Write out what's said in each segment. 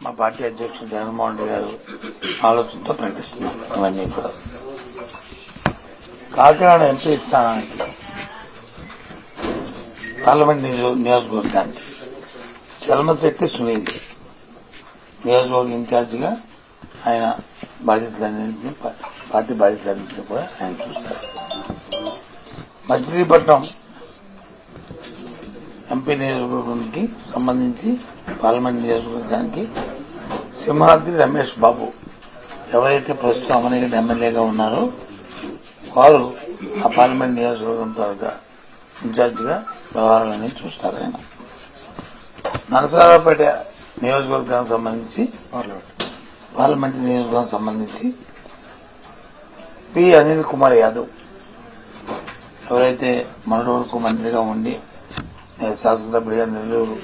మా పార్టీ అధ్యక్షుడు జగన్మోహన్ రెడ్డి గారు ఆలోచనతో ప్రకటిస్తున్నాం. ఇవన్నీ కూడా కాకినాడ ఎంపీ స్థానానికి పార్లమెంట్ నియోజకవర్గానికి చలమశెట్టి సునీల్ నియోజకవర్గ ఇన్ఛార్జిగా ఆయన బాధ్యతలన్నింటినీ పార్టీ బాధ్యతలన్నింటినీ కూడా ఆయన చూస్తారు. మచిలీపట్నం ఎంపీ నియోజకవర్గానికి సంబంధించి పార్లమెంట్ నియోజకవర్గానికి సింహాద్రి రమేష్ బాబు ఎవరైతే ప్రస్తుతం అమనగడ్డ ఎమ్మెల్యేగా ఉన్నారో వారు ఆ పార్లమెంట్ నియోజకవర్గం త్వరగా ఇన్ఛార్జిగా వ్యవహారాలన్నీ చూస్తారు. ఆయన నరసరావుపేట నియోజకవర్గానికి సంబంధించి పార్లమెంట్ నియోజకవర్గానికి సంబంధించి పి అనిల్ కుమార్ యాదవ్ ఎవరైతే మొన్నటి వరకు మంత్రిగా ఉండి శాసనసభ్యుడిగా నెల్లూరు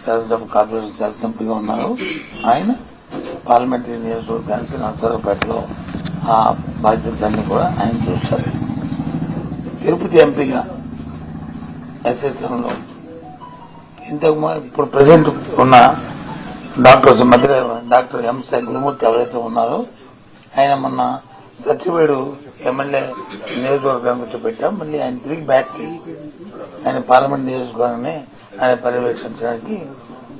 శాసనసభ కార్పొరేషన్ శాసనసభ్యుడిగా ఉన్నారు. ఆయన పార్లమెంటరీ నియోజకవర్గానికి నరసరావుపేటలో ఆ బాధ్యతలన్నీ కూడా ఆయన చూస్తారు. తిరుపతి ఎంపీగా ఎస్ఎస్ఎంలో ఇప్పుడు ప్రజెంట్ ఉన్న డాక్టర్ ఎంసై గురుమూర్తి ఎవరైతే ఉన్నారో ఆయన మొన్న సత్యవేడు ఎమ్మెల్యే నియోజకవర్గానికి వచ్చి పెట్టాం. మళ్ళీ ఆయన తిరిగి బ్యాక్ కి ఆయన పార్లమెంట్ నియోజకవర్గాన్ని ఆయన పర్యవేక్షించడానికి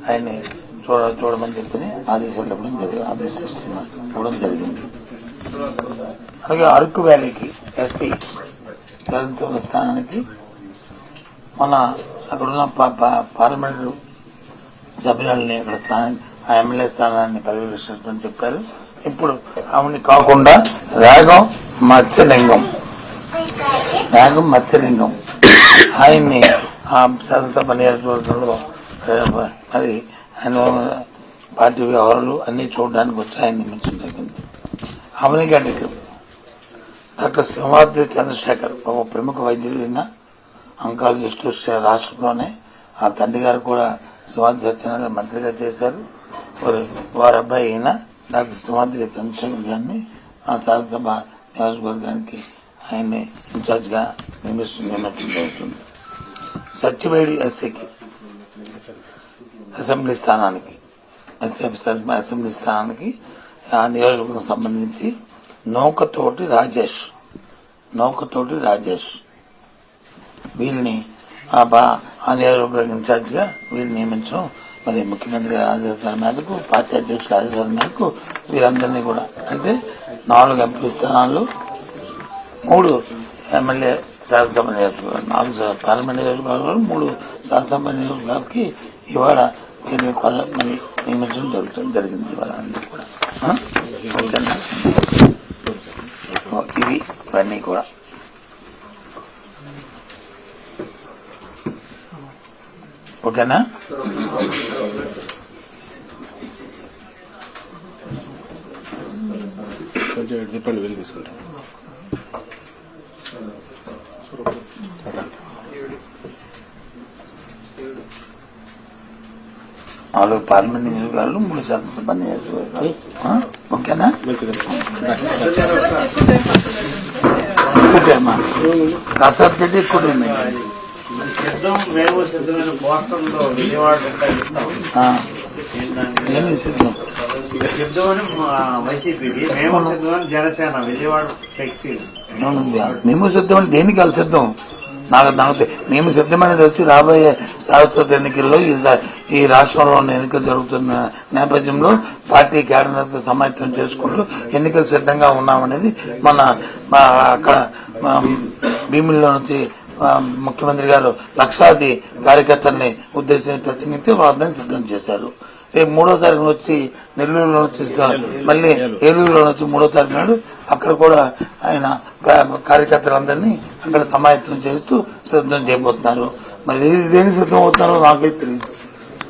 ఆయన్ని చూడమని చెప్పి ఆదేశాలు ఇవ్వడం జరిగింది. అలాగే అరకు వ్యాలీకి ఎస్పీ శాసనసభ స్థానానికి మన అక్కడున్న పార్లమెంటు సభ్యులని అక్కడ ఆ ఎమ్మెల్యే స్థానాన్ని పర్యవేక్షించమని చెప్పారు. ఇప్పుడు ఆమెని కాకుండా రాగం మత్స్యలింగం ఆయన్ని ఆ శాసనసభ నియోజకవర్గంలో మరి ఆయన పార్టీ వ్యవహారాలు అన్ని చూడడానికి వచ్చి ఆయన నియమించడం జరిగింది. అమనిగడ్డకి డాక్టర్ సింహాద్రి చంద్రశేఖర్ ఒక ప్రముఖ వైద్యులైన అంకాలజిస్టు రాష్ట్రంలోనే ఆ తండ్రి గారు కూడా సింహాద్రి సత్యనారాయణ మంత్రిగా చేశారు. వారి అబ్బాయి అయిన డాక్టర్ సింహాద్రి చంద్రశేఖర్ గారిని ఆ శాసనసభ నియోజకవర్గానికి ఆయన్ని ఇన్ఛార్జిగా నియమించడం జరుగుతుంది. సత్యవేడి ఎస్సీకి అసెంబ్లీ స్థానానికి ఆ నియోజకవర్గం సంబంధించి నౌకతోటి రాజేష్ వీరిని ఆ నియోజకవర్గ ఇన్ఛార్జిగా వీరిని నియమించడం మరి ముఖ్యమంత్రి ఆదేశాల మేరకు పార్టీ అధ్యక్షుల ఆదేశాల మేరకు వీరందరినీ కూడా అంటే 4 ఎంపీ స్థానాలు 3 ఎమ్మెల్యే శాసనసభ నియోజకవర్గాలు 4 పార్లమెంట్ నియోజకవర్గాలు 3 శాసనసభ నియోజకవర్గాలకి ఇవాళ వీరిని మరి నియమించడం జరిగింది. ఇవాళ అందరూ కూడా ఓకేనా. ఇవన్నీ కూడా ఓకేనా. చెప్పండి, వెళ్ళి తీసుకుంటాం. నాలుగు పార్లమెంట్ నియోజకవర్గాలు 3 శాసనసభ నియోజకవర్గాలు ఓకేనా. ఇంకోటేమా కాసార్ రెడ్డి ఇంకోటేమా నేను సిద్ధం మేము సిద్ధం అంటే దేనికి వాళ్ళు సిద్ధం నాకు మేము సిద్ధమనేది వచ్చి రాబోయే శాశ్వత ఎన్నికల్లో ఈ రాష్ట్రంలో ఎన్నికలు జరుగుతున్న నేపథ్యంలో పార్టీ కేడర్తో సమాయత్తం చేసుకుంటూ ఎన్నికలు సిద్ధంగా ఉన్నామనేది మన అక్కడ భీముల్లో నుంచి ముఖ్యమంత్రి గారు లక్షలాది కార్యకర్తల్ని ఉద్దేశించి ప్రసంగించి వాళ్ళందరినీ సిద్ధం చేశారు. రేపు 3వ తారీఖున వచ్చి నెల్లూరులో వచ్చి మళ్ళీ ఏలూరులో వచ్చి 3వ తారీఖు నాడు అక్కడ కూడా ఆయన కార్యకర్తలందరినీ అక్కడ సమాయత్తం చేస్తూ సిద్ధం చేయబోతున్నారు. మరి దేనికి సిద్ధం అవుతున్నారో నాకైతే తెలియదు.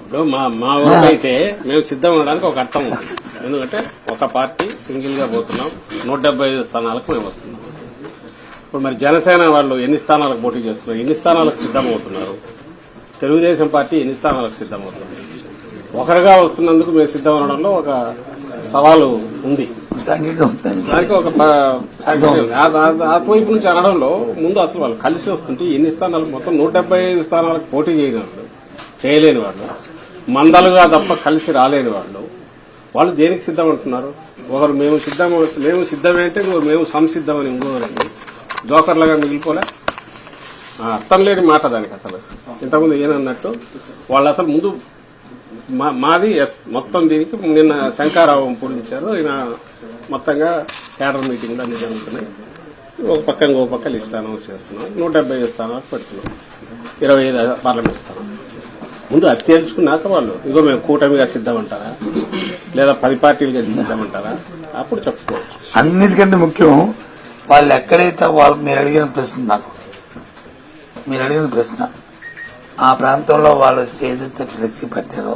ఇప్పుడు మా ఊరికైతే మేము సిద్ధం ఉండడానికి ఒక అర్థం ఉంది. ఎందుకంటే ఒక పార్టీ సింగిల్ గా పోతున్నాం, 175 స్థానాలకు మేము వస్తున్నాం. ఇప్పుడు మరి జనసేన వాళ్ళు ఎన్ని స్థానాలకు పోటీ చేస్తున్నారు, ఎన్ని స్థానాలకు సిద్దమవుతున్నారు, తెలుగుదేశం పార్టీ ఎన్ని స్థానాలకు సిద్దమవుతుంది, ఒకరుగా వస్తున్నందుకు మేము సిద్ధం అనడంలో ఒక సవాలు ఉంది. దానికి ఒక అటువైపు నుంచి అనడంలో ముందు అసలు వాళ్ళు కలిసి వస్తుంటే ఎన్ని స్థానాలు మొత్తం 175 స్థానాలకు పోటీ చేయలేని వాళ్ళు మందలుగా తప్ప కలిసి రాలేని వాళ్ళు దేనికి సిద్ధం అంటున్నారు? ఒకరు మేము సిద్ధమే అంటే మేము సంసిద్ధమని ఇంకోరండి జోకర్లుగా మిగిలిపోలే. అర్థం లేని మాట దానికి. అసలు ఇంతకుముందు ఏనన్నట్టు వాళ్ళు అసలు ముందు మాది మొత్తం దీనికి నిన్న శంకారావం పూరించారు. ఈయన మొత్తంగా క్యాడర్ మీటింగ్లు అన్ని జరుగుతున్నాయి. ఒక పక్క ఇంకో పక్క లిస్ట్ అనౌన్స్ చేస్తున్నాం. 175 స్థానాలకు పెడుతున్నాం. 25 పార్లమెంట్ స్థానాలు. ముందు అది తేల్చుకున్నాక వాళ్ళు ఇగో మేము కూటమిగా సిద్ధమంటారా లేదా 10 పార్టీలు కలిసి సిద్ధమంటారా అప్పుడు చెప్పుకోవచ్చు. అన్నిటికంటే ముఖ్యం వాళ్ళు ఎక్కడైతే వాళ్ళు మీరు అడిగిన ప్రశ్న ఆ ప్రాంతంలో వాళ్ళు ఏదైతే ఫ్లెక్సీ పెట్టారో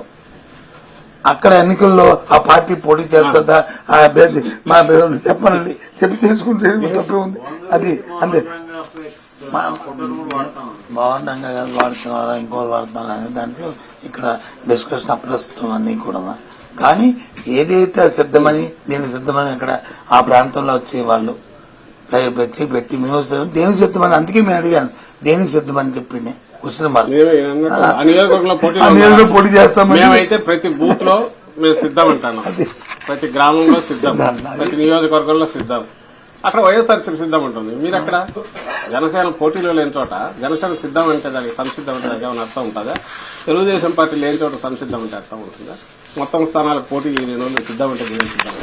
అక్కడ ఎన్నికల్లో ఆ పార్టీ పోటీ చేస్తుందా ఆ అభ్యర్థి మా అభ్యర్థి చెప్పనండి చెప్పి తెలుసుకుంటే తప్పే ఉంది. అది అంతే. బాగుండంగా కాదు వాడుతున్నారా ఇంకోరు వాడుతున్నారా అనే దాంట్లో ఇక్కడ డిస్కషన్ అప్రస్తుతం అన్ని కూడా. కానీ ఏదైతే సిద్ధమని దీనికి సిద్ధమని ఇక్కడ ఆ ప్రాంతంలో వచ్చే వాళ్ళు పెట్టి మేము దేనికి సిద్ధమని అందుకే మేము అడిగాను దేనికి సిద్ధమని చెప్పింది పోటీ చేస్తామని. మేమైతే ప్రతి బూత్ లో మేము సిద్ధం అంటాను, ప్రతి గ్రామంలో సిద్ధం, ప్రతి నియోజకవర్గంలో సిద్ధం. అక్కడ వైఎస్ఆర్సీపీ సిద్ధం ఉంటుంది. మీరు అక్కడ జనసేన పోటీలో లేని చోట జనసేన సిద్ధం అంటే దానికి సంసిద్ధం అంటే దానికి ఏమైనా అర్థం ఉంటుందా? తెలుగుదేశం పార్టీ లేని చోట సంసిద్ధం అంటే అర్థం ఉంటుందా? మొత్తం స్థానాలకు పోటీ లేని వాళ్ళు సిద్ధం అంటే సిద్ధం